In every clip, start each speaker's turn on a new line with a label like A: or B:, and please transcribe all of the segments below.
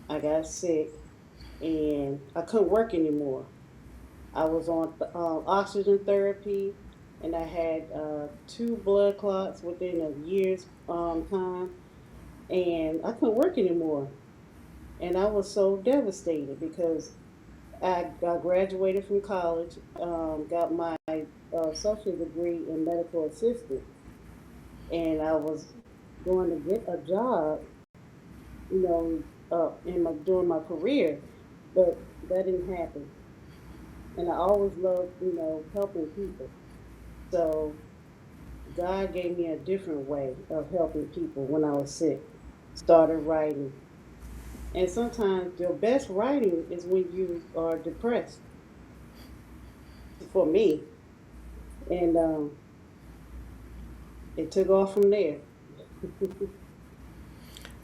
A: I got sick and I couldn't work anymore. I was on oxygen therapy, and I had two blood clots within a year's time, and I couldn't work anymore. And I was so devastated because I graduated from college, got my associate degree in medical assistance, and I was going to get a job, you know, in my during my career, but that didn't happen. And I always loved, helping people. So God gave me a different way of helping people when I was sick. Started writing. And sometimes your best writing is when you are depressed, for me. And it took off from there.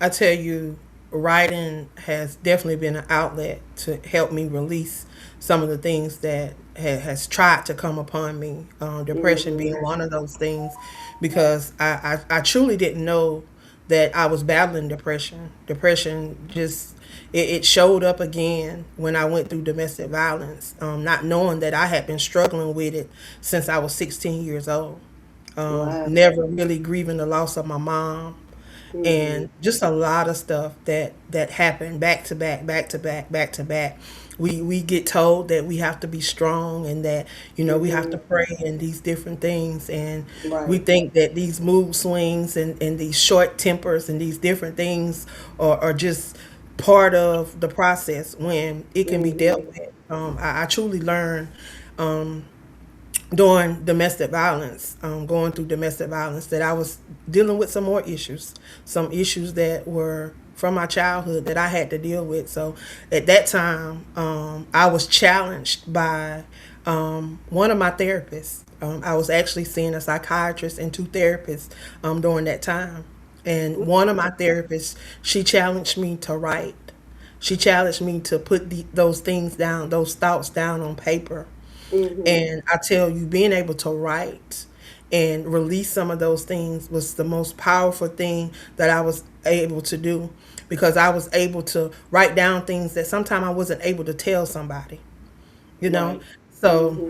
B: I tell you, writing has definitely been an outlet to help me release some of the things that has tried to come upon me. Depression being
A: Hmm.
B: one of those things, because I truly didn't know that I was battling depression. Depression just it showed up again when I went through domestic violence, not knowing that I had been struggling with it since I was 16 years old.
A: Wow.
B: Never really grieving the loss of my mom,
A: Hmm.
B: and just a lot of stuff that happened back to back, back to back, back to back. We get told that we have to be strong and that we have to
A: Hmm.
B: pray and these different things, and we
A: Right.
B: think that these mood swings and these short tempers and these different things are just part of the process when it can be dealt
A: Hmm.
B: with. I truly learned during domestic violence, going through domestic violence, that I was dealing with some more issues, some issues that were from my childhood that I had to deal with. So at that time, I was challenged by one of my therapists. I was actually seeing a psychiatrist and two therapists during that time. And one of my therapists, she challenged me to write. She challenged me to put those things down, those thoughts down on paper.
A: Hmm.
B: And I tell you, being able to write and release some of those things was the most powerful thing that I was able to do, because I was able to write down things that sometimes I wasn't able to tell somebody, you know?
A: Right.
B: So
A: Hmm.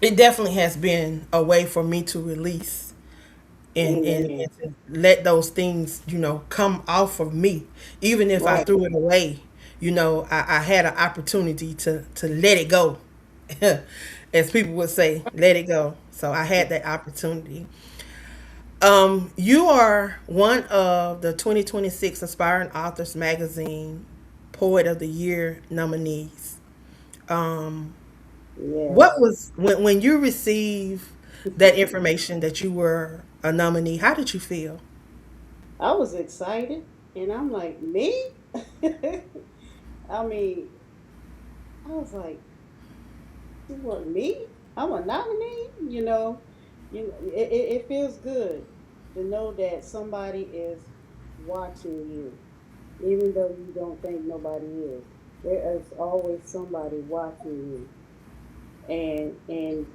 B: it definitely has been a way for me to release
A: Amen.
B: and to let those things, come off of me. Even if I
A: Right.
B: threw it away, I had an opportunity to let it go. As people would say, let it go. So I had that opportunity. You are one of the 2026 Aspiring Authors Magazine Poet of the Year nominees. What
A: Yes.
B: was when you received that information that you were a nominee? How did you feel?
A: I was excited, and I'm like, me? I mean, I was like, what, me? I'm a nominee? It feels good to know that somebody is watching you, even though you don't think nobody is. There is always somebody watching you, and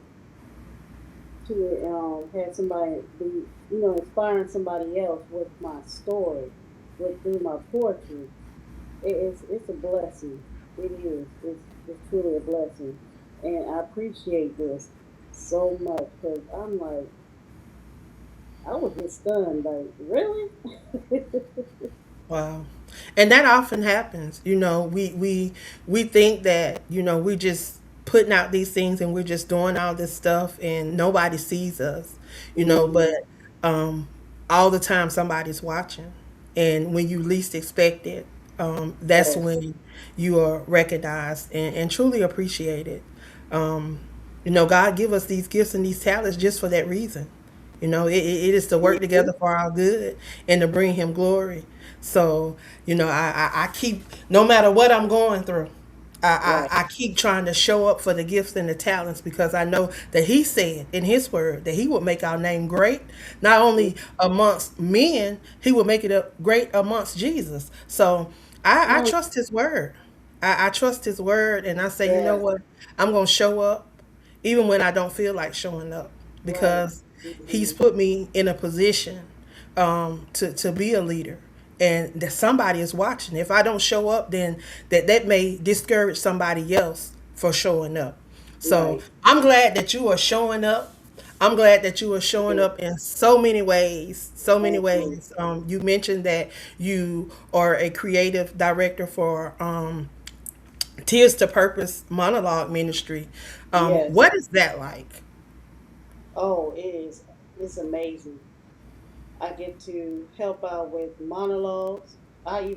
A: to have somebody be, inspiring somebody else with my story, with through my poetry. It's a blessing. It is. It's truly a blessing, and I appreciate this so much because I'm like, I was just stunned. Like, really?
B: Wow. And that often happens. We think that, we just putting out these things and we're just doing all this stuff and nobody sees us, but
A: Hmm.
B: um all the time somebody's watching. And when you least expect it, that's
A: Yes.
B: when you are recognized and truly appreciated. God give us these gifts and these talents just for that reason. It is to work
A: Hmm.
B: together for our good and to bring Him glory. So, I keep, no matter what I'm going through,
A: Right.
B: I keep trying to show up for the gifts and the talents, because I know that He said in His word that He would make our name great, not only amongst men, He would make it great amongst Jesus. So
A: Come
B: I
A: on.
B: trust His word. I trust His word, and I say, you know
A: Yes.
B: what? I'm going to show up even when I don't feel like showing up,
A: Right.
B: because He's
A: Hmm.
B: put me in a position to be a leader and that somebody is watching. If I don't show up, then that may discourage somebody else for showing up. So
A: Right.
B: I'm glad that you are showing up. I'm glad that you are showing
A: Yeah.
B: up in so many ways. So many
A: Thank you.
B: ways. You mentioned that you are a creative director for Tears to Purpose monologue ministry.
A: Yes.
B: What is that like?
A: Oh, it is. It's amazing. I get to help out with monologues. I